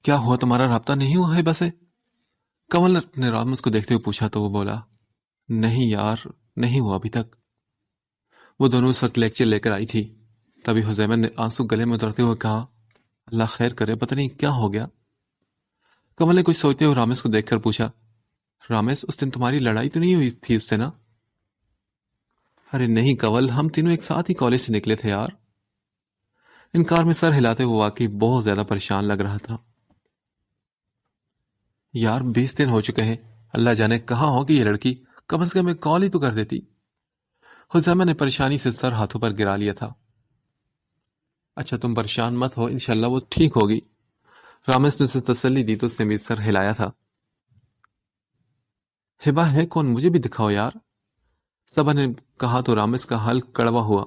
کیا ہوا، تمہارا رابطہ نہیں ہوا ہے بس؟ کمل نے رامس کو دیکھتے ہوئے پوچھا تو وہ بولا، نہیں یار، نہیں ہوا ابھی تک۔ وہ دونوں اس وقت لیکچر لے کر آئی تھی۔ تبھی حذیفہ نے آنسو گلے میں اترتے ہوئے کہا، اللہ خیر کرے، پتہ نہیں کیا ہو گیا۔ کمل نے کچھ سوچتے ہوئے رامس کو دیکھ کر پوچھا، رامس، اس دن تمہاری لڑائی تو نہیں ہوئی تھی اس سے نا؟ ارے نہیں کنول، ہم تینوں ایک ساتھ ہی کالج سے نکلے تھے یار۔ انکار میں سر ہلاتے ہوئے واقعی بہت زیادہ پریشان لگ رہا تھا۔ یار 20 دن ہو چکے ہیں، اللہ جانے کہاں ہوگی یہ لڑکی، کم از کم ایک کال ہی تو کر دیتی۔ حذیفہ نے پریشانی سے سر ہاتھوں پر گرا لیا تھا۔ اچھا تم پریشان مت ہو، انشاءاللہ وہ ٹھیک ہوگی۔ رامس نے اسے تسلی دی تو اس نے بھی سر ہلایا تھا۔ ہبا ہے کون، مجھے بھی دکھاؤ یار، صبا نے کہا تو رامس کا حال کڑوا ہوا۔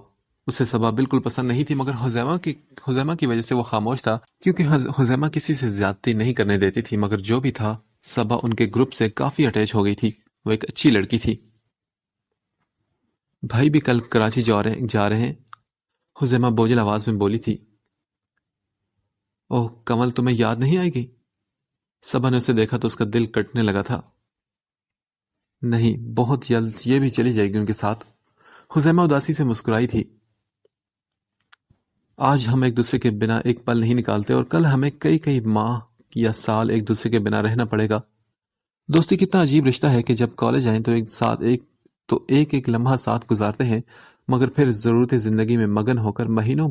اسے صبا بالکل پسند نہیں تھی، مگر حذیفہ کی وجہ سے وہ خاموش تھا، کیونکہ حذیفہ کسی سے زیادتی نہیں کرنے دیتی تھی، مگر جو بھی تھا صبا ان کے گروپ سے کافی اٹیچ ہو گئی تھی۔ وہ ایک اچھی لڑکی تھی۔ بھائی بھی کل کراچی جا رہے ہیں، حذیفہ بوجھل آواز میں بولی تھی۔ اوہ کمل، تمہیں یاد نہیں آئے گی؟ صبا نے اسے دیکھا تو اس کا دل کٹنے لگا تھا۔ نہیں، بہت جلد یہ بھی چلی جائے گی ان کے ساتھ۔ حذیفہ اداسی سے مسکرائی تھی۔ آج ہم ایک دوسرے کے بنا ایک پل نہیں نکالتے اور کل ہمیں کئی ماہ یا سال ایک دوسرے کے بنا رہنا پڑے گا۔ دوستی کتنا عجیب رشتہ ہے کہ جب کالج آئیں تو ایک لمحہ ساتھ گزارتے ہیں، مگر پھر ضرورت زندگی میں مگن ہو کر مہینوں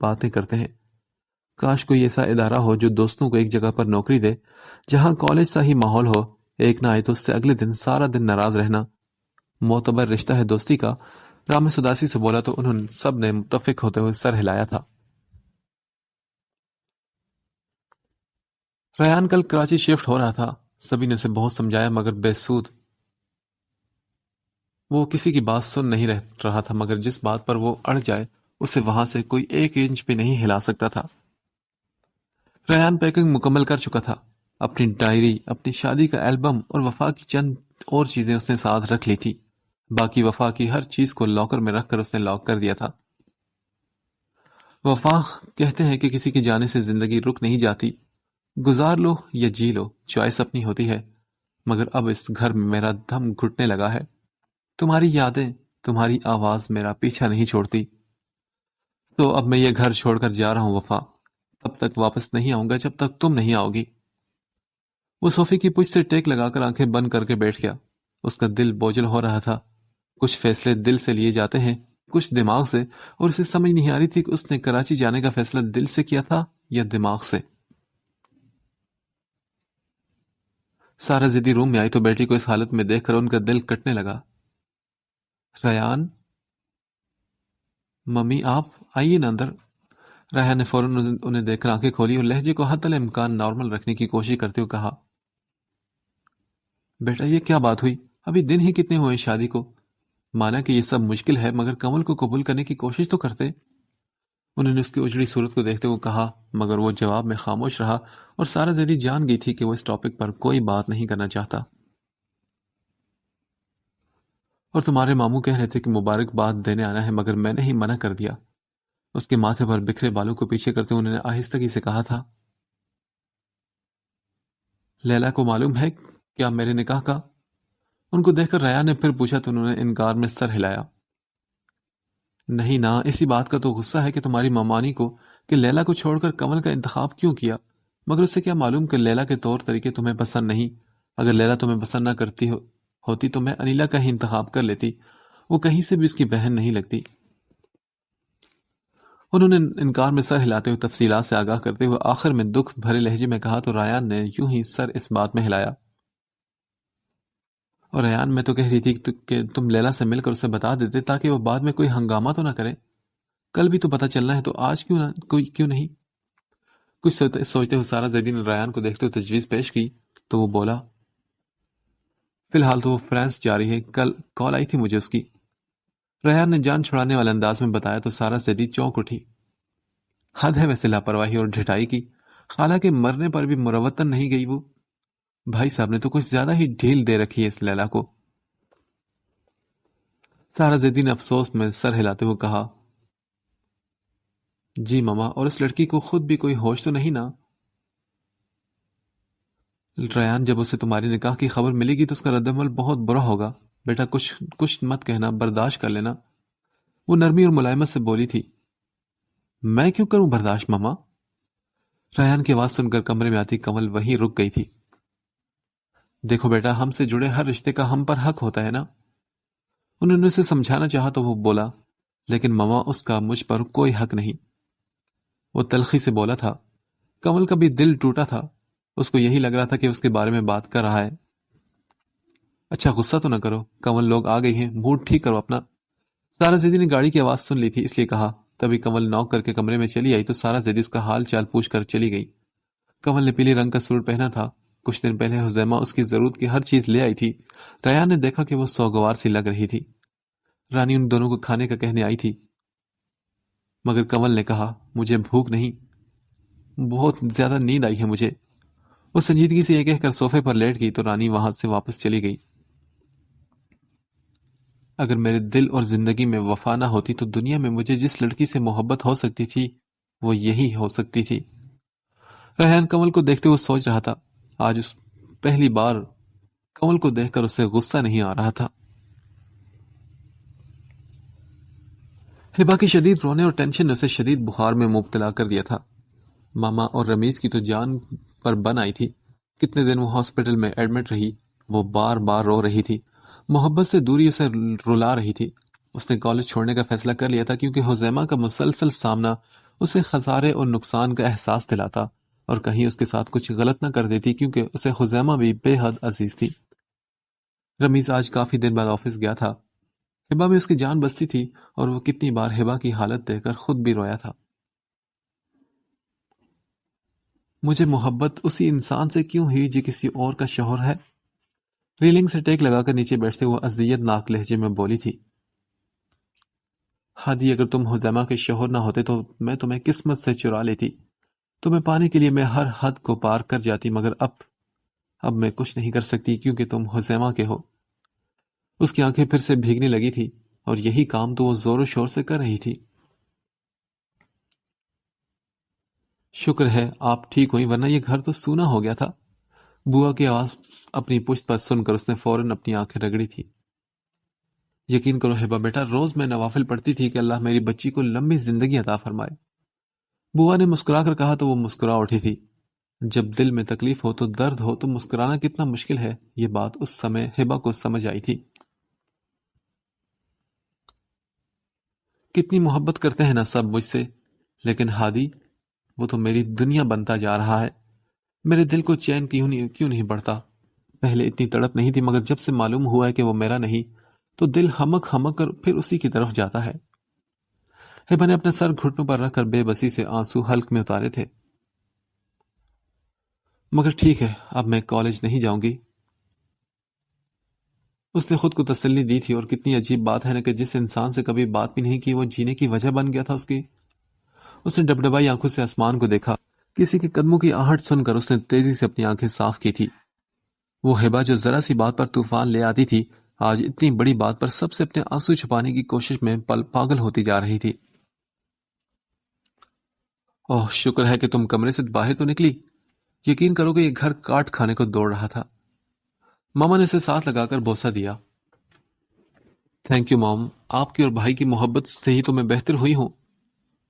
باتیں کرتے ہیں۔ کاش کوئی ایسا ادارہ ہو جو دوستوں کو ایک جگہ پر نوکری دے، جہاں کالج سا ہی ماحول ہو، ایک نہ آئے تو اس سے اگلے دن سارا دن ناراض رہنا۔ معتبر رشتہ ہے دوستی کا، رامس اداسی سے بولا تو انہوں سب نے متفق ہوتے ہوئے سر ہلایا تھا۔ ریان کل کراچی شفٹ ہو رہا تھا، سبھی نے اسے بہت سمجھایا مگر بے سود۔ وہ کسی کی بات سن نہیں رہا تھا، مگر جس بات پر وہ اڑ جائے اسے وہاں سے کوئی 1 انچ بھی نہیں ہلا سکتا تھا۔ ریان پیکنگ مکمل کر چکا تھا، اپنی ڈائری، اپنی شادی کا البم اور وفا کی چند اور چیزیں اس نے ساتھ رکھ لی تھی۔ باقی وفا کی ہر چیز کو لاکر میں رکھ کر اس نے لاک کر دیا تھا۔ وفا کہتے ہیں کہ کسی کی جانے سے زندگی رک نہیں جاتی، گزار لو یا جی لو، چوائس اپنی ہوتی ہے، مگر اب اس گھر میں میرا دم گھٹنے لگا ہے۔ تمہاری یادیں، تمہاری آواز میرا پیچھا نہیں چھوڑتی، تو اب میں یہ گھر چھوڑ کر جا رہا ہوں وفا، تب تک واپس نہیں آؤں گا جب تک تم نہیں آؤ گی۔ وہ صوفے کی پشت سے ٹیک لگا کر آنکھیں بند کر کے بیٹھ گیا۔ اس کا دل بوجھل ہو رہا تھا۔ کچھ فیصلے دل سے لیے جاتے ہیں، کچھ دماغ سے، اور اسے سمجھ نہیں آ رہی تھی کہ اس نے کراچی جانے کا فیصلہ دل سے کیا تھا یا دماغ سے۔ سارا ضدی روم میں آئی تو بیٹی کو اس حالت میں دیکھ کر ان کا دل کٹنے لگا۔ ریان، ممی آپ آئیے نا اندر۔ ریحان نے فوراً انہیں دیکھ کر آنکھیں کھولی اور لہجے کو حتی الامکان نارمل رکھنے کی کوشش کرتے ہوئے کہا، بیٹا یہ کیا بات ہوئی، ابھی دن ہی کتنے ہوئے شادی کو؟ مانا کہ یہ سب مشکل ہے، مگر کمل کو قبول کرنے کی کوشش تو کرتے۔ انہوں نے اس کی اجڑی صورت کو دیکھتے ہوئے کہا، مگر وہ جواب میں خاموش رہا، اور سارا ذہنی جان گئی تھی کہ وہ اس ٹاپک پر کوئی بات نہیں کرنا چاہتا۔ اور تمہارے ماموں کہہ رہے تھے کہ مبارکباد دینے آنا ہے، مگر میں نے ہی منع کر دیا۔ اس کے ماتھے پر بکھرے بالوں کو پیچھے کرتے انہوں نے آہستگی سے کہا تھا، لیلا کو معلوم ہے کیا میرے نکاح کا؟ ان کو دیکھ کر ریان نے پھر پوچھا تو انہوں نے انکار میں سر ہلایا۔ نہیں نا، اسی بات کا تو غصہ ہے کہ تمہاری مامانی کو کہ لیلا کو چھوڑ کر کمل کا انتخاب کیوں کیا، مگر اس سے کیا معلوم کہ لیلا کے طور طریقے تمہیں پسند نہیں۔ اگر لیلا تمہیں پسند نہ کرتی ہوتی تو میں انیلا کا ہی انتخاب کر لیتی، وہ کہیں سے بھی اس کی بہن نہیں لگتی۔ انہوں نے انکار میں سر ہلاتے ہوئے تفصیلات سے آگاہ کرتے ہوئے آخر میں دکھ بھرے لہجے میں کہا تو ریان نے یوں ہی سر اس بات میں ہلایا۔ اور ریان، میں تو کہہ رہی تھی کہ تم لیلا سے مل کر اسے بتا دیتے تاکہ وہ بعد میں کوئی ہنگامہ تو نہ کرے، کل بھی تو پتہ چلنا ہے، تو آج کیوں نہیں؟ کچھ سوچتے ہوئے سارا زیدی نے ریان کو دیکھتے ہوئے تجویز پیش کی تو وہ بولا، فی الحال تو وہ فرانس جا رہی ہے، کل کال آئی تھی مجھے اس کی۔ ریان نے جان چھڑانے والے انداز میں بتایا تو سارا زیدی چونک اٹھی۔ حد ہے ویسے لاپرواہی اور ڈھٹائی کی، حالانکہ مرنے پر بھی مروتن نہیں گئی وہ۔ بھائی صاحب نے تو کچھ زیادہ ہی ڈھیل دے رکھی ہے اس لیلا کو۔ سارا زیدی نے افسوس میں سر ہلاتے ہوئے کہا، جی ماما، اور اس لڑکی کو خود بھی کوئی ہوش تو نہیں نا؟ ریان، جب اسے تمہاری نکاح کی خبر ملے گی تو اس کا رد عمل بہت برا ہوگا. بیٹا کچھ مت کہنا، برداشت کر لینا. وہ نرمی اور ملائمت سے بولی تھی. میں کیوں کروں برداشت ماما؟ ریان کی آواز سن کر کمرے میں آتی کمل وہیں رک گئی تھی. دیکھو بیٹا، ہم سے جڑے ہر رشتے کا ہم پر حق ہوتا ہے نا. انہوں نے اسے سمجھانا چاہا تو وہ بولا، لیکن ماما اس کا مجھ پر کوئی حق نہیں. وہ تلخی سے بولا تھا. کمل کا بھی دل ٹوٹا تھا. اس کو یہی لگ رہا تھا کہ اس کے بارے میں بات کر رہا ہے. اچھا غصہ تو نہ کرو کمل، لوگ آ گئی ہیں، موڈ ٹھیک کرو اپنا. سارا زیدی نے گاڑی کی آواز سن لی تھی، اس لیے کہا. تبھی کمل نوک کر کے کمرے میں چلی آئی تو سارا زیدی اس کا حال چال پوچھ کر چلی گئی. کمل نے پیلے رنگ کا سوٹ پہنا تھا. کچھ دن پہلے حزیمہ اس کی ضرورت کی ہر چیز لے آئی تھی. ریان نے دیکھا کہ وہ سوگوار سی لگ رہی تھی. رانی ان دونوں کو کھانے کا کہنے آئی تھی، مگر کمل نے کہا مجھے بھوک نہیں، بہت زیادہ نیند آئی ہے مجھے. وہ سنجیدگی سے یہ کہہ کر صوفے پر لیٹ گئی تو رانی وہاں سے واپس چلی گئی. اگر میرے دل اور زندگی میں وفا نہ ہوتی تو دنیا میں مجھے جس لڑکی سے محبت ہو سکتی تھی وہ یہی ہو سکتی تھی. ریحان کمل کو دیکھتے ہوئے سوچ رہا تھا. آج اس پہلی بار کمل کو دیکھ کر اسے غصہ نہیں آ رہا تھا. ہبا کی شدید رونے اور ٹینشن نے اسے شدید بخار میں مبتلا کر دیا تھا. ماما اور رمیز کی تو جان پر بن آئی تھی. کتنے دن وہ ہاسپٹل میں ایڈمٹ رہی. وہ بار بار رو رہی تھی. محبت سے دوری اسے رلا رہی تھی. اس نے کالج چھوڑنے کا فیصلہ کر لیا تھا کیونکہ حزیمہ کا مسلسل سامنا اسے خسارے اور نقصان کا احساس دلاتا اور کہیں اس کے ساتھ کچھ غلط نہ کر دیتی کیونکہ اسے حزیمہ بھی بے حد عزیز تھی. رمیز آج کافی دن بعد آفس گیا تھا. ہبا میں اس کی جان بستی تھی اور وہ کتنی بار ہبا کی حالت دیکھ کر خود بھی رویا تھا. مجھے محبت اسی انسان سے کیوں ہوئی جو کسی اور کا شوہر ہے؟ ریلنگ سے ٹیک لگا کر نیچے بیٹھتے ہوئے اذیت ناک لہجے میں بولی تھی. ہادی، اگر تم حزیمہ کے شوہر نہ ہوتے تو میں تمہیں قسمت سے چرا لیتی. تمہیں پانے کے لیے میں ہر حد کو پار کر جاتی، مگر اب میں کچھ نہیں کر سکتی کیونکہ تم حزیمہ کے ہو. اس کی آنکھیں پھر سے بھیگنے لگی تھی اور یہی کام تو وہ زور و شور سے کر رہی تھی. شکر ہے آپ ٹھیک ہوئی، ورنہ یہ گھر تو سونا ہو گیا تھا. بوا کی آواز اپنی پشت پر سن کر اس نے فوراً اپنی آنکھیں رگڑی تھی. یقین کرو ہبا بیٹا، روز میں نوافل پڑھتی تھی کہ اللہ میری بچی کو لمبی زندگی عطا فرمائے. بوا نے مسکرا کر کہا تو وہ مسکرا اٹھی تھی. جب دل میں تکلیف ہو تو درد ہو تو مسکرانا کتنا مشکل ہے، یہ بات اس سمے ہبا کو سمجھ آئی تھی. کتنی محبت کرتے ہیں نا سب مجھ سے، لیکن ہادی وہ تو میری دنیا بنتا جا رہا ہے. میرے دل کو چین کیوں نہیں بڑھتا؟ پہلے اتنی تڑپ نہیں تھی، مگر جب سے معلوم ہوا ہے کہ وہ میرا نہیں تو دل ہمک کر پھر اسی کی طرف جاتا ہے. ہبا نے اپنا سر گھٹنوں پر رکھ کر بے بسی سے آنسو حلق میں اتارے تھے. مگر ٹھیک ہے، اب میں کالج نہیں جاؤں گی. اس نے خود کو تسلی دی تھی. اور کتنی عجیب بات ہے نا کہ جس انسان سے کبھی بات بھی نہیں کی وہ جینے کی وجہ بن گیا تھا اس کی. اس نے ڈبڈبائی آنکھوں سے آسمان کو دیکھا. کسی کے قدموں کی آہٹ سن کر اس نے تیزی سے اپنی آنکھیں صاف کی تھی. وہ ہبا جو ذرا سی بات پر طوفان لے آتی تھی، آج اتنی بڑی بات پر سب سے اپنے آنسو چھپانے کی کوشش میں پاگل ہوتی جا رہی تھی. اوہ شکر ہے کہ تم کمرے سے باہر تو نکلی. یقین کرو کہ یہ گھر کاٹ کھانے کو دوڑ رہا تھا. ماما نے اسے ساتھ لگا کر بوسہ دیا. تھینک یو مام، آپ کی اور بھائی کی محبت سے ہی تو میں بہتر ہوئی ہوں.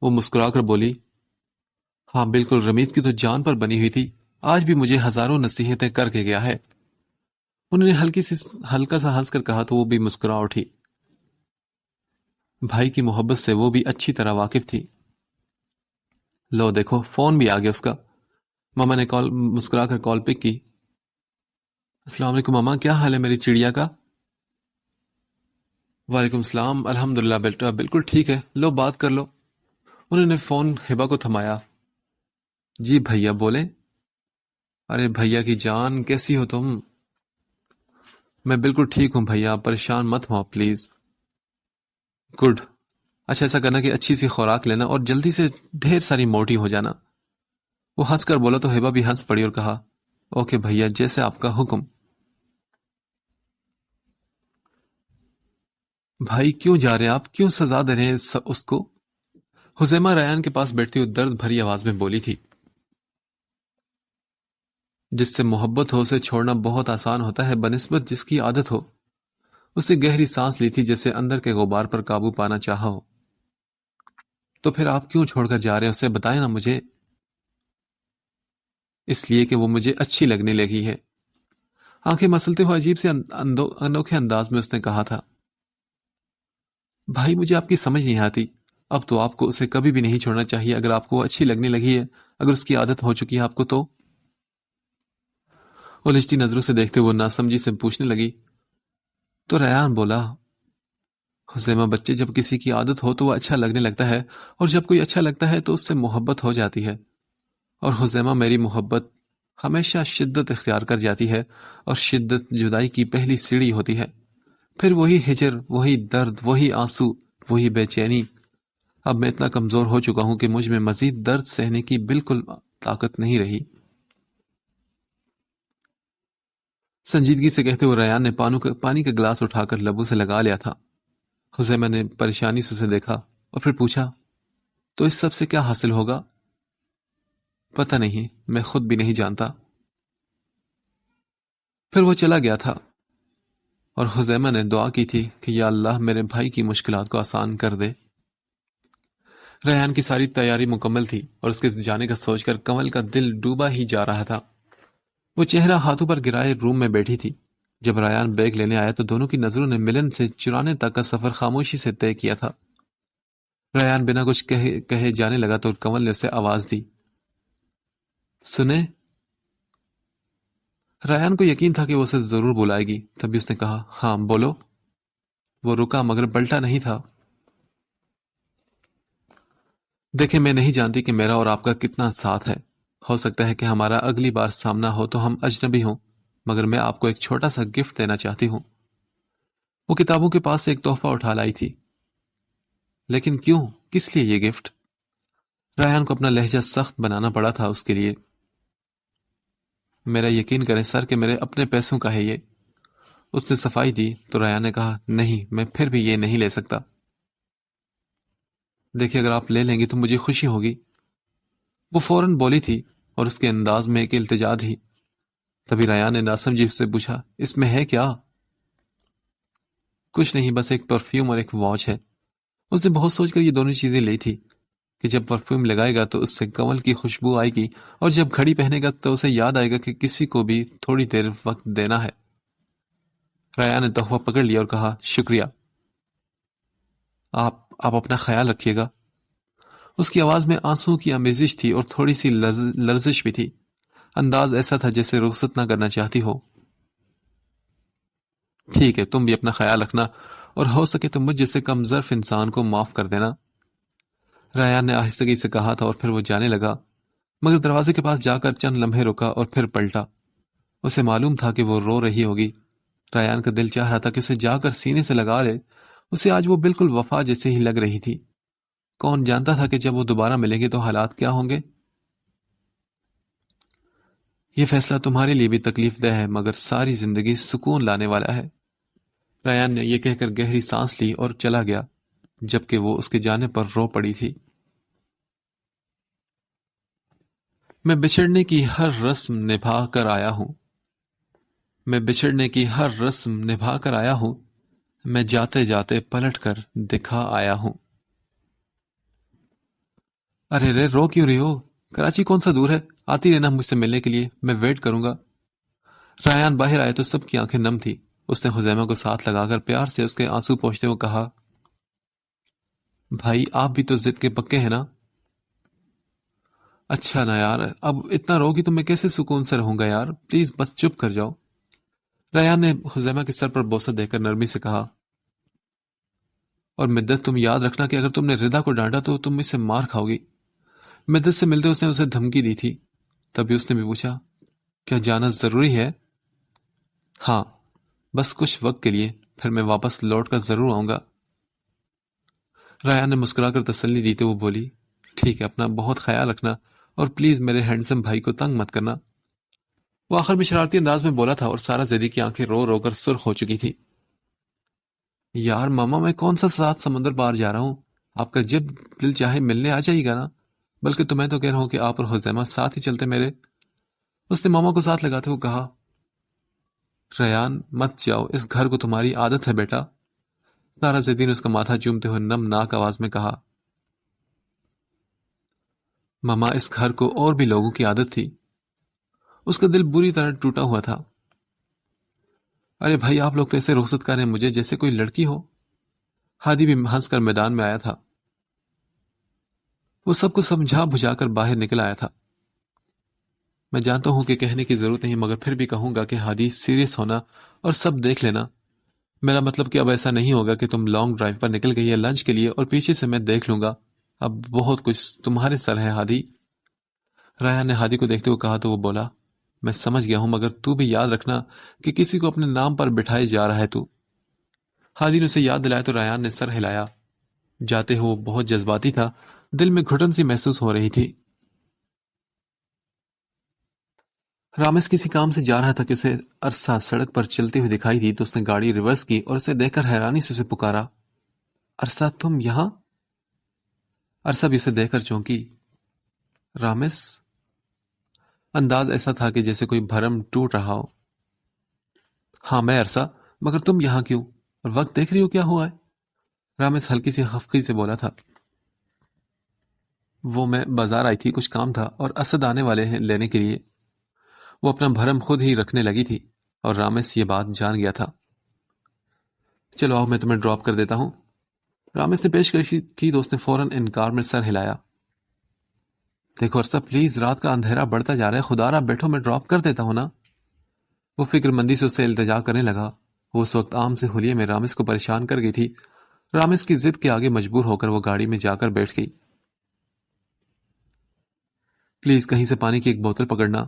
وہ مسکرا کر بولی. ہاں بالکل، رمیز کی تو جان پر بنی ہوئی تھی. آج بھی مجھے ہزاروں نصیحتیں کر کے گیا ہے. انہوں نے ہلکا سا ہنس کر کہا تو وہ بھی مسکرا اٹھی. بھائی کی محبت سے وہ بھی اچھی طرح واقف تھی. لو دیکھو فون بھی آ گیا اس کا. ماما نے مسکرا کر کال پک کی. السلام علیکم ماما، کیا حال ہے میری چڑیا کا؟ وعلیکم السلام، الحمدللہ بیٹا بالکل ٹھیک ہے، لو بات کر لو. انہوں نے فون ہبا کو تھمایا. جی بھیا بولیں. ارے بھیا کی جان کیسی ہو تم؟ میں بالکل ٹھیک ہوں بھیا، آپ پریشان مت ہو پلیز. گڈ. اچھا ایسا کرنا کہ اچھی سی خوراک لینا اور جلدی سے ڈھیر ساری موٹی ہو جانا. وہ ہنس کر بولا تو ہبا بھی ہنس پڑی اور کہا اوکے بھیا، جیسے آپ کا حکم. بھائی کیوں جا رہے آپ، کیوں سزا دے رہے ہیں اس کو؟ حزیمہ ریان کے پاس بیٹھتی ہوئی درد بھری آواز میں بولی تھی. جس سے محبت ہو اسے چھوڑنا بہت آسان ہوتا ہے بنسبت جس کی عادت ہو۔ اسے گہری سانس لی تھی جیسے اندر کے غبار پر قابو پانا چاہا ہو۔ تو پھر آپ کیوں چھوڑ کر جا رہے ہیں؟ اسے بتائیں نا مجھے۔ اس لیے کہ وہ مجھے اچھی لگنے لگی ہے، آنکھیں مسلتے ہوئے عجیب سے انوکھے انداز میں اس نے کہا تھا۔ بھائی مجھے آپ کی سمجھ نہیں آتی، اب تو آپ کو اسے کبھی بھی نہیں چھوڑنا چاہیے۔ اگر آپ کو وہ اچھی لگنے لگی ہے، اگر اس کی عادت ہو چکی ہے آپ کو تو۔ الجھتی نظروں سے دیکھتے وہ ناسمجھی سے پوچھنے لگی۔ تو ریان بولا، حذیمہ بچے جب کسی کی عادت ہو تو وہ اچھا لگنے لگتا ہے، اور جب کوئی اچھا لگتا ہے تو اس سے محبت ہو جاتی ہے۔ اور حذیمہ میری محبت ہمیشہ شدت اختیار کر جاتی ہے، اور شدت جدائی کی پہلی سیڑھی ہوتی ہے۔ پھر وہی ہجر، وہی درد، وہی آنسو، وہی بے چینی۔ اب میں اتنا کمزور ہو چکا ہوں کہ مجھ میں مزید درد سہنے کی بالکل طاقت نہیں رہی۔ سنجیدگی سے کہتے ہوئے ریان نے پانی کا گلاس اٹھا کر لبوں سے لگا لیا تھا۔ حذیمہ نے پریشانی سے اسے دیکھا اور پھر پوچھا، تو اس سب سے کیا حاصل ہوگا؟ پتہ نہیں، میں خود بھی نہیں جانتا۔ پھر وہ چلا گیا تھا، اور حذیمہ نے دعا کی تھی کہ یا اللہ میرے بھائی کی مشکلات کو آسان کر دے۔ ریحان کی ساری تیاری مکمل تھی، اور اس کے جانے کا سوچ کر کنول کا دل ڈوبا ہی جا رہا تھا۔ وہ چہرہ ہاتھوں پر گرائے روم میں بیٹھی تھی۔ جب ریان بیگ لینے آیا تو دونوں کی نظروں نے ملن سے چرانے تک کا سفر خاموشی سے طے کیا تھا۔ ریان بنا کچھ کہے جانے لگا تو کنول نے اسے آواز دی، سنے؟ ریان کو یقین تھا کہ وہ اسے ضرور بلائے گی، تبھی اس نے کہا، ہاں بولو۔ وہ رکا مگر پلٹا نہیں تھا۔ دیکھیں میں نہیں جانتی کہ میرا اور آپ کا کتنا ساتھ ہے، ہو سکتا ہے کہ ہمارا اگلی بار سامنا ہو تو ہم اجنبی ہوں، مگر میں آپ کو ایک چھوٹا سا گفٹ دینا چاہتی ہوں۔ وہ کتابوں کے پاس سے ایک تحفہ اٹھا لائی تھی۔ لیکن کیوں؟ کس لیے یہ گفٹ؟ ریحان کو اپنا لہجہ سخت بنانا پڑا تھا اس کے لیے۔ میرا یقین کریں سر کہ میرے اپنے پیسوں کا ہے یہ۔ اس نے صفائی دی تو ریحان نے کہا، نہیں میں پھر بھی یہ نہیں لے سکتا۔ دیکھیں اگر آپ لے لیں گے تو مجھے خوشی ہوگی۔ وہ فوراً بولی تھی، اور اس کے انداز میں ایک التجا تھی۔ تبھی ریحان نے ناسمجھی سے پوچھا، اس میں ہے کیا؟ کچھ نہیں، بس ایک پرفیوم اور ایک واچ ہے۔ اس نے بہت سوچ کر یہ دونوں چیزیں لی تھی کہ جب پرفیوم لگائے گا تو اس سے کنول کی خوشبو آئے گی، اور جب گھڑی پہنے گا تو اسے یاد آئے گا کہ کسی کو بھی تھوڑی دیر وقت دینا ہے۔ ریحان نے تحفہ پکڑ لیا اور کہا، شکریہ، آپ اپنا خیال رکھیے گا۔ اس کی آواز میں آنسو کی آمیزش تھی اور تھوڑی سی لرزش بھی تھی۔ انداز ایسا تھا جیسے رخصت نہ کرنا چاہتی ہو۔ ٹھیک ہے، تم بھی اپنا خیال رکھنا، اور ہو سکے تو مجھ جیسے کم ظرف انسان کو معاف کر دینا۔ ریحان نے آہستگی سے کہا تھا، اور پھر وہ جانے لگا، مگر دروازے کے پاس جا کر چند لمحے رکا اور پھر پلٹا۔ اسے معلوم تھا کہ وہ رو رہی ہوگی۔ ریحان کا دل چاہ رہا تھا کہ اسے جا کر سینے سے لگا لے۔ اسے آج وہ بالکل وفا جیسے ہی لگ رہی تھی۔ کون جانتا تھا کہ جب وہ دوبارہ ملیں گے تو حالات کیا ہوں گے؟ یہ فیصلہ تمہارے لیے بھی تکلیف دہ ہے، مگر ساری زندگی سکون لانے والا ہے۔ ریحان نے یہ کہہ کر گہری سانس لی اور چلا گیا، جبکہ وہ اس کے جانے پر رو پڑی تھی۔ میں بچھڑنے کی ہر رسم نبھا کر آیا ہوں، میں بچھڑنے کی ہر رسم نبھا کر آیا ہوں، میں جاتے جاتے پلٹ کر دکھا آیا ہوں۔ ارے رے، رو کیوں رہی ہو؟ کراچی کون سا دور ہے، آتی رہنا مجھ سے ملنے کے لیے، میں ویٹ کروں گا۔ ریحان باہر آئے تو سب کی آنکھیں نم تھی۔ اس نے حذیمہ کو ساتھ لگا کر پیار سے اس کے آنسو پوچھتے ہوئے کہا، بھائی آپ بھی تو ضد کے پکے ہیں نا؟ اچھا نا یار، اب اتنا روگی تو میں کیسے سکون سے رہوں گا یار، پلیز بس چپ کر جاؤ۔ ریحان نے حذیمہ کے سر پر بوسہ دے کر نرمی سے کہا، اور مدت تم یاد رکھنا کہ اگر تم نے ردا کو ڈانٹا تو تم مجھ سے مار کھاؤ گی۔ مدت سے ملتے اس نے اسے دھمکی دی تھی۔ تبھی اس نے بھی پوچھا، کیا جانا ضروری ہے؟ ہاں، بس کچھ وقت کے لیے، پھر میں واپس لوٹ کر ضرور آؤں گا۔ ریحان نے مسکرا کر تسلی دی تو وہ بولی، ٹھیک ہے، اپنا بہت خیال رکھنا، اور پلیز میرے ہینڈسم بھائی کو تنگ مت کرنا۔ وہ آخر میں شرارتی انداز میں بولا تھا، اور سارا زیدی کی آنکھیں رو رو کر سرخ ہو چکی تھی۔ یار ماما، میں کون سا سات سمندر پار جا رہا ہوں، آپ کا جب دل چاہے ملنے آ جائیے گا نا، بلکہ تمہیں تو کہہ رہا ہوں کہ آپ اور حذیمہ ساتھ ہی چلتے میرے۔ اس نے ماما کو ساتھ لگاتے ہوئے کہا، ریان مت جاؤ، اس گھر کو تمہاری عادت ہے بیٹا۔ سارا زدی نے اس کا ماتھا چومتے ہوئے نم ناک آواز میں کہا، ماما اس گھر کو اور بھی لوگوں کی عادت تھی۔ اس کا دل بری طرح ٹوٹا ہوا تھا۔ ارے بھائی آپ لوگ تو ایسے رخصت کر رہے ہیں مجھے جیسے کوئی لڑکی ہو۔ ہادی بھی ہنس کر میدان میں آیا تھا۔ وہ سب کو سمجھا بجھا کر باہر نکل آیا تھا۔ میں جانتا ہوں کہ کہنے کی ضرورت نہیں، مگر پھر بھی کہوں گا کہ ہادی سیریس ہونا اور سب دیکھ لینا۔ میرا مطلب کہ اب ایسا نہیں ہوگا کہ تم لانگ ڈرائیو پر نکل گئی ہے لنچ کے لیے اور پیچھے سے میں دیکھ لوں گا۔ اب بہت کچھ تمہارے سر ہے ہادی۔ ریان نے ہادی کو دیکھتے ہوئے کہا تو وہ بولا، میں سمجھ گیا ہوں، مگر تو بھی یاد رکھنا کہ کسی کو اپنے نام پر بٹھائے جا رہا ہے تو۔ ہادی نے اسے یاد دلایا تو ریان نے سر ہلایا۔ جاتے ہوئے وہ بہت جذباتی تھا، دل میں گھٹن سی محسوس ہو رہی تھی۔ رامس کسی کام سے جا رہا تھا کہ اسے عرصہ سڑک پر چلتی ہوئی دکھائی دی تو اس نے گاڑی ریورس کی اور اسے دیکھ کر حیرانی سے اسے پکارا، عرصہ تم یہاں؟ عرصہ بھی اسے دیکھ کر چونکی۔ رامس؟ انداز ایسا تھا کہ جیسے کوئی بھرم ٹوٹ رہا ہو۔ ہاں میں عرصہ، مگر تم یہاں کیوں؟ اور وقت دیکھ رہی ہو کیا ہوا ہے؟ رامس ہلکی سی خفقی سے بولا تھا، وہ میں بازار آئی تھی، کچھ کام تھا اور اسد آنے والے ہیں لینے کے لیے۔ وہ اپنا بھرم خود ہی رکھنے لگی تھی اور رامس یہ بات جان گیا تھا۔ چلو آؤ میں تمہیں ڈراپ کر دیتا ہوں۔ رامس نے پیشکش کی تو اس نے فوراً انکار میں سر ہلایا۔ دیکھو عرصہ پلیز، رات کا اندھیرا بڑھتا جا رہا ہے، خدا را بیٹھو میں ڈراپ کر دیتا ہوں نا۔ وہ فکر مندی سے اسے التجا کرنے لگا۔ وہ اس وقت عام سے حلیے میں رامس کو پریشان کر گئی تھی۔ رامس کی ضد کے آگے مجبور ہو کر وہ گاڑی میں جا کر بیٹھ گئی۔ پلیز کہیں سے پانی کی ایک بوتل پکڑنا۔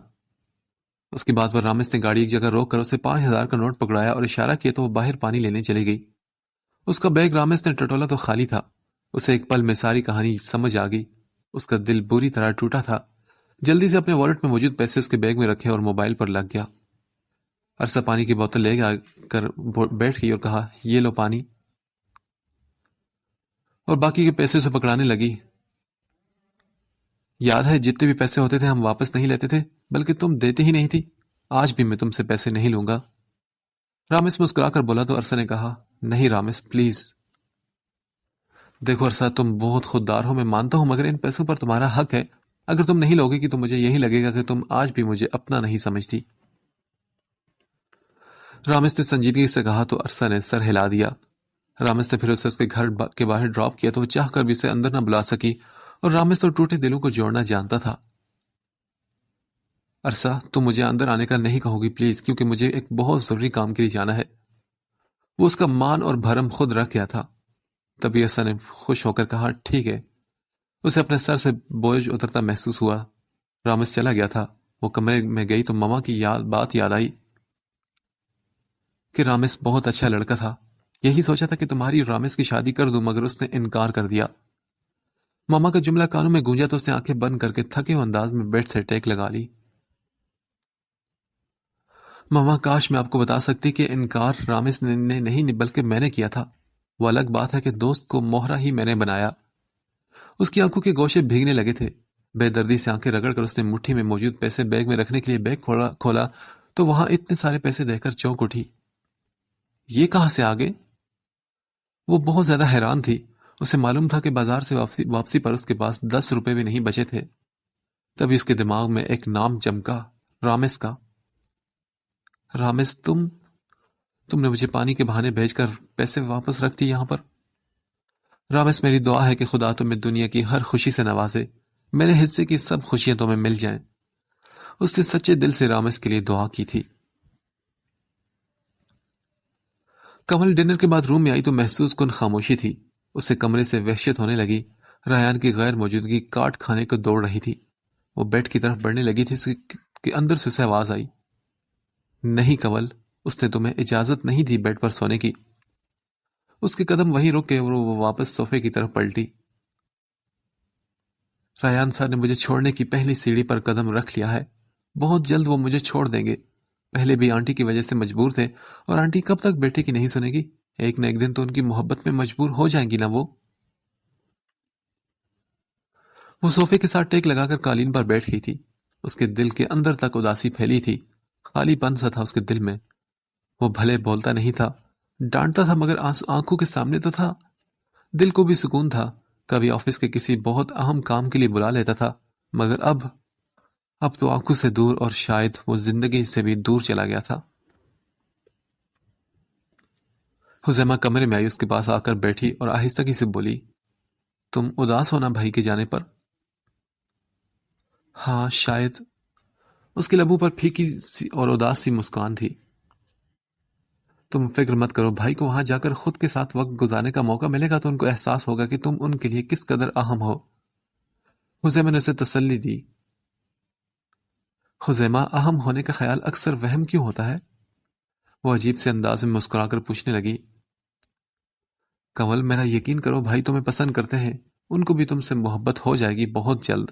اس کی بات پر رامس نے گاڑی ایک جگہ روک کر اسے 5,000 کا نوٹ پکڑایا اور اشارہ کیا تو وہ باہر پانی لینے چلی گئی۔ اس کا بیگ رامس نے ٹٹولا تو خالی تھا۔ اسے ایک پل میں ساری کہانی سمجھ آ گئی۔ اس کا دل بری طرح ٹوٹا تھا۔ جلدی سے اپنے والیٹ میں موجود پیسے اس کے بیگ میں رکھے اور موبائل پر لگ گیا۔ عرصہ پانی کی بوتل لے آ کر بیٹھ گئی اور کہا، یہ لو پانی، اور باقی کے پیسے اسے پکڑانے لگی۔ یاد ہے جتنے بھی پیسے ہوتے تھے ہم واپس نہیں لیتے تھے، بلکہ تم دیتے ہی نہیں تھی۔ آج بھی میں تم سے پیسے نہیں لوں گا۔ رامس مسکرا کر بولا تو عرصہ نے کہا، نہیں رامس پلیز۔ دیکھو عرصہ تم بہت خوددار ہو، میں مانتا ہوں، مگر ان پیسوں پر تمہارا حق ہے۔ اگر تم نہیں لوگے گی تو مجھے یہی لگے گا کہ تم آج بھی مجھے اپنا نہیں سمجھتی۔ رامس نے سنجیدگی سے کہا تو عرصہ نے سر ہلا دیا۔ رامس نے پھر اسے اس کے گھر کے باہر ڈراپ کیا تو وہ چاہ کر بھی اسے اندر نہ بلا سکی، اور رامس تو ٹوٹے دلوں کو جوڑنا جانتا تھا۔ عرصہ تم مجھے اندر آنے کا نہیں کہو گی پلیز، کیونکہ مجھے ایک بہت ضروری کام کے لیے جانا ہے۔ وہ اس کا مان اور بھرم خود رکھ گیا تھا۔ تبھی عرصہ نے خوش ہو کر کہا، ٹھیک ہے۔ اسے اپنے سر سے بوجھ اترتا محسوس ہوا۔ رامس چلا گیا تھا۔ وہ کمرے میں گئی تو ماما کی بات یاد آئی کہ رامس بہت اچھا لڑکا تھا۔ یہی سوچا تھا کہ تمہاری اور رامس کی شادی کر دوں، مگر اس نے انکار کر دیا۔ ماما کا جملہ کانوں میں گونجا تو اس نے آنکھیں بند کر کے تھکے ہوئے انداز میں بیڈ سے ٹیک لگا لی۔ ماما کاش میں آپ کو بتا سکتی کہ انکار رامس نے نہیں بلکہ میں نے کیا تھا۔ وہ الگ بات ہے کہ دوست کو موہرا ہی میں نے بنایا۔ اس کی آنکھوں کے گوشے بھیگنے لگے تھے۔ بے دردی سے آنکھیں رگڑ کر اس نے مٹھی میں موجود پیسے بیگ میں رکھنے کے لیے بیگ کھولا تو وہاں اتنے سارے پیسے دیکھ کر چونک اٹھی۔ یہ کہاں سے آ گئے؟ وہ بہت زیادہ حیران تھی۔ اسے معلوم تھا کہ بازار سے واپسی پر اس کے پاس 10 روپے بھی نہیں بچے تھے۔ تبھی اس کے دماغ میں ایک نام چمکا، رامس کا۔ رامس تم نے مجھے پانی کے بہانے بھیج کر پیسے واپس رکھ دی یہاں پر۔ رامس میری دعا ہے کہ خدا تمہیں دنیا کی ہر خوشی سے نوازے، میرے حصے کی سب خوشیاں تمہیں مل جائیں۔ اس نے سچے دل سے رامس کے لیے دعا کی تھی۔ کمل ڈنر کے بعد روم میں آئی تو محسوس کن خاموشی تھی۔ اسے کمرے سے وحشت ہونے لگی۔ ریان کی غیر موجودگی کاٹ کھانے کو دوڑ رہی تھی۔ وہ بیڈ کی طرف بڑھنے لگی تھی کہ اندر سے اسے آواز آئی، نہیں کنول، اس نے تمہیں اجازت نہیں دی بیڈ پر سونے کی۔ اس کے قدم وہیں رک کے اور وہ واپس صوفے کی طرف پلٹی۔ ریان سر نے مجھے چھوڑنے کی پہلی سیڑھی پر قدم رکھ لیا ہے۔ بہت جلد وہ مجھے چھوڑ دیں گے۔ پہلے بھی آنٹی کی وجہ سے مجبور تھے، اور آنٹی کب تک بیٹے کی نہیں سنے گی؟ ایک نہ ایک دن تو ان کی محبت میں مجبور ہو جائیں گی نا وہ۔ صوفے کے ساتھ ٹیک لگا کر قالین پر بیٹھ گئی تھی۔ اس کے دل کے اندر تک اداسی پھیلی تھی، خالی پن سا تھا اس کے دل میں۔ وہ بھلے بولتا نہیں تھا، ڈانٹتا تھا، مگر آنکھوں کے سامنے تو تھا۔ دل کو بھی سکون تھا، کبھی آفس کے کسی بہت اہم کام کے لیے بلا لیتا تھا، مگر اب تو آنکھوں سے دور، اور شاید وہ زندگی سے بھی دور چلا گیا تھا۔ حزیمہ کمرے میں آئی، اس کے پاس آ کر بیٹھی اور آہستگی سے بولی، تم اداس ہونا بھائی کے جانے پر؟ ہاں شاید۔ اس کے لبوں پر پھیکی سی اور اداس سی مسکان تھی۔ تم فکر مت کرو، بھائی کو وہاں جا کر خود کے ساتھ وقت گزارنے کا موقع ملے گا تو ان کو احساس ہوگا کہ تم ان کے لیے کس قدر اہم ہو۔ حزیمہ نے اسے تسلی دی۔ حزیمہ، اہم ہونے کا خیال اکثر وہم کیوں ہوتا ہے؟ وہ عجیب سے انداز میں مسکرا کر پوچھنے لگی۔ کنول، میرا یقین کرو، بھائی تمہیں پسند کرتے ہیں، ان کو بھی تم سے محبت ہو جائے گی بہت جلد۔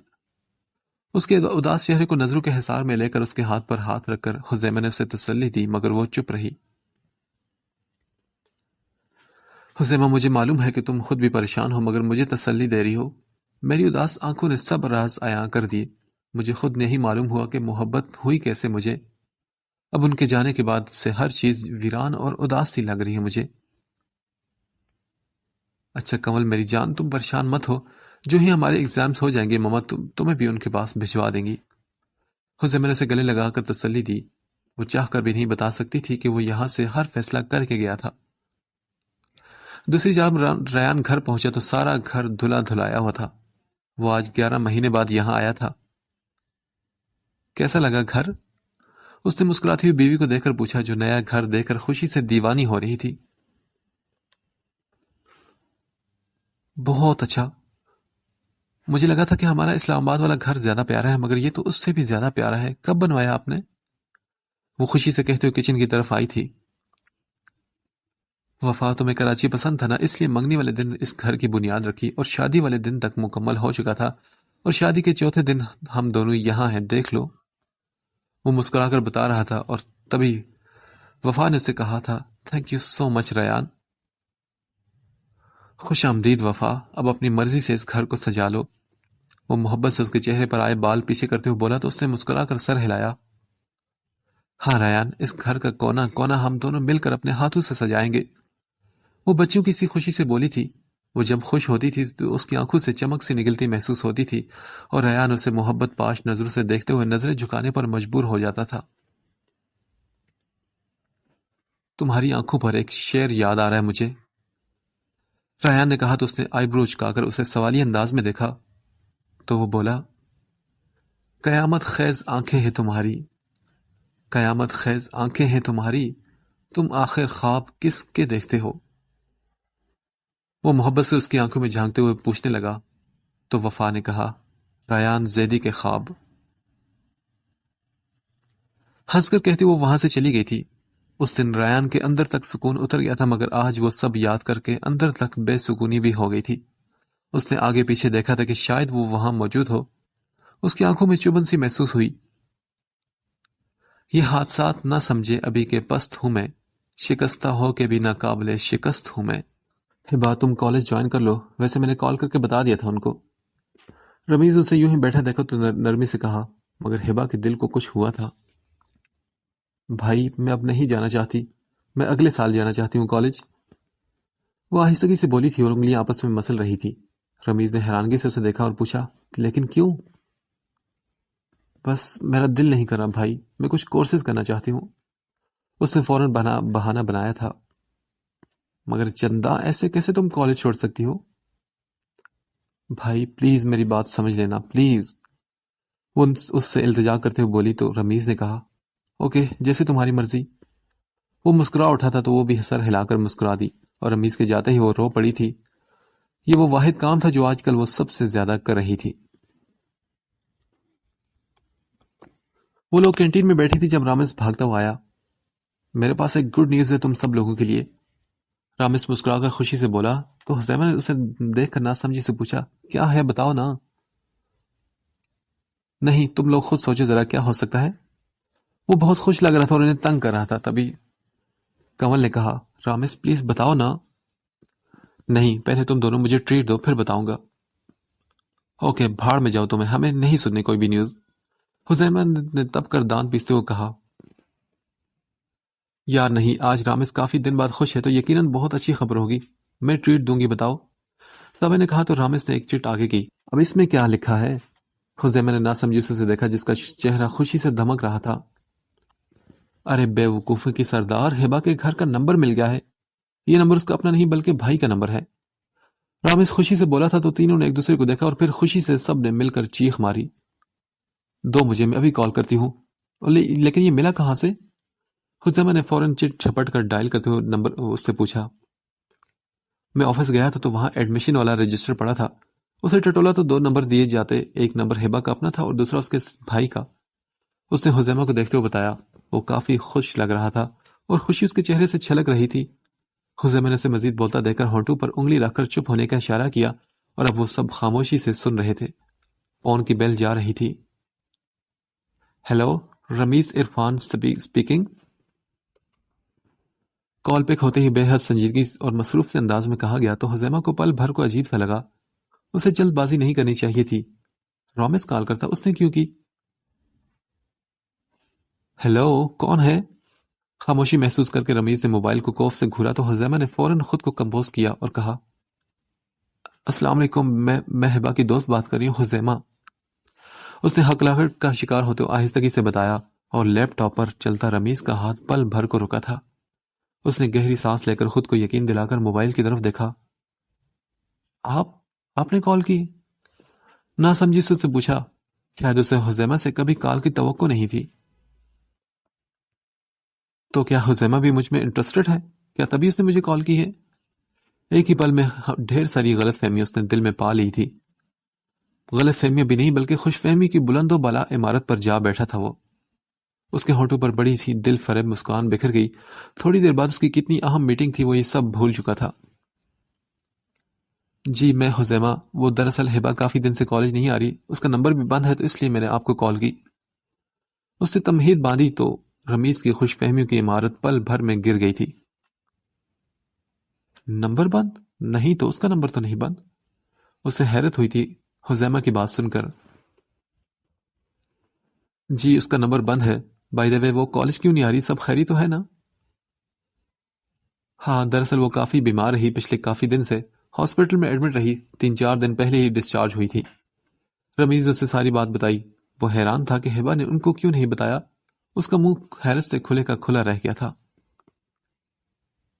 اس کے اداس چہرے کو نظروں کے حصار میں لے کر اس کے ہاتھ پر ہاتھ رکھ کر حزیمہ نے اسے تسلی دی، مگر وہ چپ رہی۔ حزیمہ، مجھے معلوم ہے کہ تم خود بھی پریشان ہو، مگر مجھے تسلی دے رہی ہو۔ میری اداس آنکھوں نے سب راز عیاں کر دیے۔ مجھے خود نہیں معلوم ہوا کہ محبت ہوئی کیسے مجھے۔ اب ان کے جانے کے بعد سے ہر چیز ویران اور اداس سی لگ رہی ہے مجھے۔ اچھا کنول میری جان، تم پریشان مت ہو، جو ہی ہمارے ایگزامز ہو جائیں گے ماما تمہیں بھی ان کے پاس بھجوا دیں گی۔ حزیمہ نے اسے گلے لگا کر تسلی دی۔ وہ چاہ کر بھی نہیں بتا سکتی تھی کہ وہ یہاں سے ہر فیصلہ کر کے گیا تھا۔ دوسری جانب ریان گھر پہنچا تو سارا گھر دھلا دھلایا ہوا تھا۔ وہ آج 11 مہینے بعد یہاں آیا تھا۔ کیسا لگا گھر؟ اس نے مسکراتی ہوئی بیوی کو دیکھ کر پوچھا، جو نیا گھر دیکھ کر خوشی سے دیوانی ہو رہی تھی۔ بہت اچھا۔ مجھے لگا تھا کہ ہمارا اسلام آباد والا گھر زیادہ پیارا ہے، مگر یہ تو اس سے بھی زیادہ پیارا ہے۔ کب بنوایا آپ نے؟ وہ خوشی سے کہتے ہوئے کچن کی طرف آئی تھی۔ وفا، تمہیں کراچی پسند تھا نا، اس لیے منگنی والے دن اس گھر کی بنیاد رکھی اور شادی والے دن تک مکمل ہو چکا تھا، اور شادی کے چوتھے دن ہم دونوں یہاں ہیں، دیکھ لو۔ وہ مسکرا کر بتا رہا تھا، اور تبھی وفا نے اسے کہا تھا، تھینک یو سو مچ ریان۔ خوش آمدید وفا، اب اپنی مرضی سے اس گھر کو سجا لو۔ وہ محبت سے اس کے چہرے پر آئے بال پیچھے کرتے ہوئے بولا تو اس نے مسکرا کر سر ہلایا۔ ہاں ریان، اس گھر کا کونا کونا ہم دونوں مل کر اپنے ہاتھوں سے سجائیں گے۔ وہ بچیوں کی سی خوشی سے بولی تھی۔ وہ جب خوش ہوتی تھی تو اس کی آنکھوں سے چمک سی نکلتی محسوس ہوتی تھی، اور ریان اسے محبت پاش نظروں سے دیکھتے ہوئے نظریں جھکانے پر مجبور ہو جاتا تھا۔ تمہاری آنکھوں پر ایک شعر یاد آ رہا ہے مجھے، ریان نے کہا تو اس نے آئی برو چکا کر اسے سوالی انداز میں دیکھا، تو وہ بولا، قیامت خیز آنکھیں ہیں تمہاری، قیامت خیز آنکھیں ہیں تمہاری، تم آخر خواب کس کے دیکھتے ہو؟ وہ محبت سے اس کی آنکھوں میں جھانکتے ہوئے پوچھنے لگا تو وفا نے کہا، ریان زیدی کے خواب۔ ہنس کر کہتے وہ وہاں سے چلی گئی تھی۔ اس دن ریان کے اندر تک سکون اتر گیا تھا، مگر آج وہ سب یاد کر کے اندر تک بے سکونی بھی ہو گئی تھی۔ اس نے آگے پیچھے دیکھا تھا کہ شاید وہ وہاں موجود ہو۔ اس کی آنکھوں میں چبھن سی محسوس ہوئی۔ یہ حادثات نہ سمجھے ابھی کہ پست ہوں میں، شکستہ ہو کے بھی ناقابل شکست ہوں میں۔ ہبا، تم کالج جوائن کر لو، ویسے میں نے کال کر کے بتا دیا تھا ان کو۔ رمیز اسے یوں ہی بیٹھا دیکھا تو نرمی سے کہا، مگر ہبا کے دل کو کچھ ہوا تھا۔ بھائی، میں اب نہیں جانا چاہتی، میں اگلے سال جانا چاہتی ہوں کالج۔ وہ آہستگی سے بولی تھی اور انگلیاں آپس میں مسل رہی تھی۔ رمیز نے حیرانگی سے اسے دیکھا اور پوچھا، لیکن کیوں؟ بس میرا دل نہیں کر رہا بھائی، میں کچھ کورسز کرنا چاہتی ہوں۔ اس نے فوراً بہانہ بنایا تھا۔ مگر چندہ، ایسے کیسے تم کالج چھوڑ سکتی ہو؟ بھائی پلیز میری بات سمجھ لینا، پلیز۔ وہ اس سے التجا کرتے ہوئے بولی تو رمیز نے کہا، اوکے، جیسے تمہاری مرضی۔ وہ مسکرا اٹھا تھا تو وہ بھی سر ہلا کر مسکرا دی، اور رمیز کے جاتے ہی وہ رو پڑی تھی۔ یہ وہ واحد کام تھا جو آج کل وہ سب سے زیادہ کر رہی تھی۔ وہ لوگ کینٹین میں بیٹھی تھی جب رامز بھاگتا ہوا آیا۔ میرے پاس ایک گڈ نیوز ہے تم سب لوگوں کے لیے، رامز مسکرا کر خوشی سے بولا تو حزیمہ نے اسے دیکھ کر ناسمجھی سے پوچھا، کیا ہے بتاؤ نا۔ نہیں، تم لوگ خود سوچو ذرا کیا ہو سکتا ہے۔ وہ بہت خوش لگ رہا تھا اور انہیں تنگ کر رہا تھا۔ تبھی کنول نے کہا، رامز پلیز بتاؤ نا۔ نہیں، پہلے تم دونوں مجھے ٹریٹ دو، پھر بتاؤں گا۔ اوکے، بھاڑ میں جاؤ تمہیں، ہمیں نہیں سننی کوئی بھی نیوز۔ حزیمہ نے تب کر دانت پیستے ہوئے کہا، یار نہیں، آج رامز کافی دن بعد خوش ہے تو یقیناً بہت اچھی خبر ہوگی، میں ٹریٹ دوں گی، بتاؤ۔ صبا نے کہا تو رامز نے ایک چٹ آگے کی۔ اب اس میں کیا لکھا ہے؟ حزیمہ نے ناسمجھی سے دیکھا جس کا چہرہ خوشی سے دمک رہا تھا۔ ارے بے وقوفی کی سردار، ہبا کے گھر کا نمبر مل گیا ہے۔ یہ نمبر اس کا اپنا نہیں بلکہ بھائی کا نمبر ہے۔ رامز خوشی سے بولا تھا تو تینوں نے ایک دوسرے کو دیکھا اور پھر خوشی سے سب نے مل کر چیخ ماری۔ دو مجھے، میں ابھی کال کرتی ہوں۔ لیکن یہ ملا کہاں سے؟ حزیمہ نے فوراً چٹ چھپٹ کر ڈائل کرتے ہوئے نمبر اس سے پوچھا۔ میں آفس گیا تھا تو وہاں ایڈمیشن والا رجسٹر پڑا تھا، اسے ٹٹولا تو دو نمبر دیے جاتے، ایک نمبر ہبا کا اپنا تھا اور دوسرا اس کے بھائی کا۔ اس نے حزیمہ کو دیکھتے ہوئے بتایا۔ وہ کافی خوش لگ رہا تھا اور خوشی اس کے چہرے سے چھلک رہی تھی۔ حزیمہ نے اسے مزید بولتا دیکھ کر ہونٹوں پر انگلی رکھ کر چپ ہونے کا اشارہ کیا اور اب وہ سب خاموشی سے سن رہے تھے۔ فون کی بیل جا رہی تھی۔ Hello, Rameez Irfan speaking. Call pick ہوتے ہی بے حد سنجیدگی اور مصروف سے انداز میں کہا گیا تو حزیمہ کو پل بھر کو عجیب سا لگا۔ اسے جلد بازی نہیں کرنی چاہیے تھی۔ رامز کال کرتا، اس نے کیوں کی؟ ہیلو، کون ہے؟ خاموشی محسوس کر کے رمیز نے موبائل کو کوف سے گھورا تو حزیمہ نے فوراً خود کو کمپوز کیا اور کہا، السلام علیکم، میں ہبا کی دوست بات کر رہی ہوں، حزیمہ۔ اس نے ہکلاہٹ کا شکار ہوتے آہستگی سے بتایا اور لیپ ٹاپ پر چلتا رمیز کا ہاتھ پل بھر کو رکا تھا۔ اس نے گہری سانس لے کر خود کو یقین دلا کر موبائل کی طرف دیکھا۔ آپ نے کال کی؟ نہ سمجھی سے پوچھا۔ شاید اسے حزیمہ سے کبھی کال کی توقع نہیں تھی۔ تو کیا حزیمہ بھی مجھ میں انٹرسٹڈ ہے؟ کیا تبھی اس نے مجھے کال کی ہے؟ ایک ہی پل میں ڈھیر ساری غلط فہمی اس نے دل میں پا لی تھی۔ غلط فہمیاں بھی نہیں بلکہ خوش فہمی کی بلند و بالا عمارت پر جا بیٹھا تھا وہ۔ اس کے ہونٹوں پر بڑی سی دل فریب مسکان بکھر گئی۔ تھوڑی دیر بعد اس کی کتنی اہم میٹنگ تھی وہ یہ سب بھول چکا تھا۔ جی میں حزیمہ، وہ دراصل ہبا کافی دن سے کالج نہیں آ رہی، اس کا نمبر بھی بند ہے تو اس لیے میں نے آپ کو کال کی۔ اس سے تمہید باندھی تو رمیز کی خوش فہمیوں کی عمارت پل بھر میں گر گئی تھی۔ نمبر بند؟ نہیں تو اس کا نمبر تو نہیں بند۔ اسے حیرت ہوئی تھی حزیمہ کی بات سن کر۔ جی اس کا نمبر بند ہے۔ بائی دا وے وہ کالج کیوں نہیں آ رہی؟ سب خیری تو ہے نا؟ ہاں دراصل وہ کافی بیمار رہی، پچھلے کافی دن سے ہاسپٹل میں ایڈمٹ رہی، 3-4 دن پہلے ہی ڈسچارج ہوئی تھی۔ رمیز اسے ساری بات بتائی۔ وہ حیران تھا کہ ہبا نے ان کو کیوں نہیں بتایا۔ اس کا منہ حیرت سے کھلے کا کھلا رہ گیا تھا۔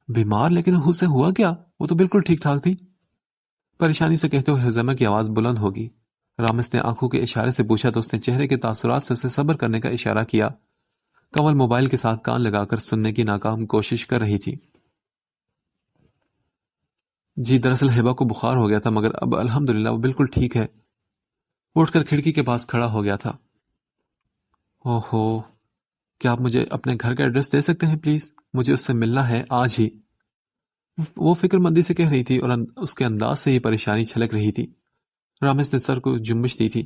بیمار؟ لیکن اسے ہوا کیا؟ وہ تو بالکل ٹھیک ٹھاک تھی۔ پریشانی سے کہتے ہوئے حزیمہ کی آواز بلند ہوگی۔ رامز نے آنکھوں کے اشارے سے پوچھا تو اس نے چہرے کے تاثرات سے اسے صبر کرنے کا اشارہ کیا۔ کمل موبائل کے ساتھ کان لگا کر سننے کی ناکام کوشش کر رہی تھی۔ جی دراصل ہبا کو بخار ہو گیا تھا مگر اب الحمدللہ وہ بالکل ٹھیک ہے۔ اٹھ کر کھڑکی کے پاس کھڑا ہو گیا تھا۔ اوہو، کیا آپ مجھے اپنے گھر کا ایڈریس دے سکتے ہیں پلیز؟ مجھے اس سے ملنا ہے آج ہی۔ وہ فکر مندی سے کہہ رہی تھی اور اس کے انداز سے ہی پریشانی چھلک رہی تھی۔ رامز نے سر کو جنبش دی تھی۔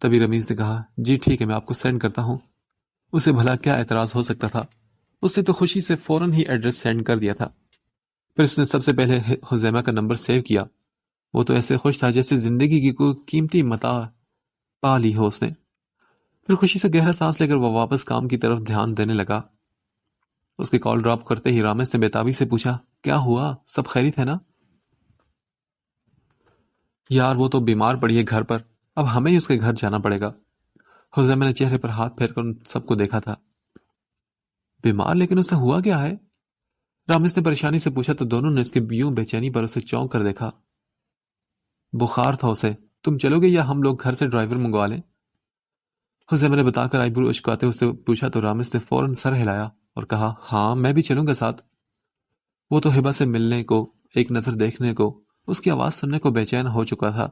تبھی رمیز نے کہا، جی ٹھیک ہے، میں آپ کو سینڈ کرتا ہوں۔ اسے بھلا کیا اعتراض ہو سکتا تھا؟ اس نے تو خوشی سے فوراً ہی ایڈریس سینڈ کر دیا تھا۔ پھر اس نے سب سے پہلے حزیمہ کا نمبر سیو کیا۔ وہ تو ایسے خوش تھا جیسے زندگی کی کوئی قیمتی متاع پا لی ہو اس نے۔ پھر خوشی سے گہرا سانس لے کر وہ واپس کام کی طرف دھیان دینے لگا۔ اس کی کال ڈراپ کرتے ہی رامز نے بےتابی سے پوچھا، کیا ہوا؟ سب خیریت ہے نا؟ یار وہ تو بیمار پڑی ہے گھر پر، اب ہمیں ہی اس کے گھر جانا پڑے گا۔ حزیمہ نے چہرے پر ہاتھ پھیر کر ان سب کو دیکھا تھا۔ بیمار؟ لیکن اسے ہوا کیا ہے؟ رامز نے پریشانی سے پوچھا تو دونوں نے اس کے یوں بے چینی پر اسے چونک کر دیکھا۔ بخار تھا اسے۔ تم چلو گے یا ہم لوگ گھر سے ڈرائیور منگوا لیں؟ حزیمہ نے بتا کر آئی برو اشکاتے اسے پوچھا تو رامز نے فوراً سر ہلایا اور کہا، ہاں میں بھی چلوں گا ساتھ۔ وہ تو ہبا سے ملنے کو، ایک نظر دیکھنے کو، اس کی آواز سننے کو بے چین ہو چکا تھا۔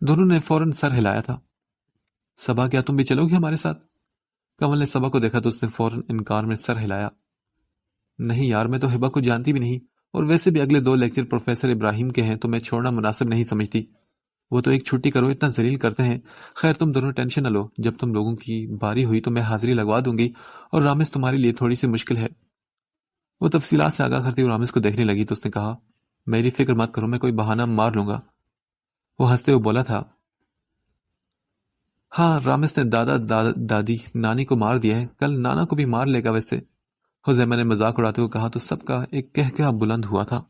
دونوں نے فوراً سر ہلایا تھا۔ صبا کیا تم بھی چلو گی ہمارے ساتھ؟ کمل نے صبا کو دیکھا تو اس نے فوراً انکار میں سر ہلایا۔ نہیں یار، میں تو ہبا کو جانتی بھی نہیں، اور ویسے بھی اگلے 2 لیکچر پروفیسر ابراہیم کے ہیں تو میں چھوڑنا مناسب نہیں سمجھتی۔ وہ تو ایک چھٹی کرو اتنا ذلیل کرتے ہیں۔ خیر تم دونوں ٹینشن نہ لو، جب تم لوگوں کی باری ہوئی تو میں حاضری لگوا دوں گی، اور رامز تمہارے لیے تھوڑی سی مشکل ہے۔ وہ تفصیلات سے آگاہ کرتی ہوئی رامز کو دیکھنے لگی تو اس نے کہا، میری فکر مت کرو، میں کوئی بہانہ مار لوں گا۔ وہ ہنستے ہوئے بولا تھا، ہاں، رامس نے دادی نانی کو مار دیا ہے، کل نانا کو بھی مار لے گا ویسے۔ حذیفہ نے مذاق اڑاتے ہوئے کہا تو سب کا ایک کہکہا بلند ہوا تھا۔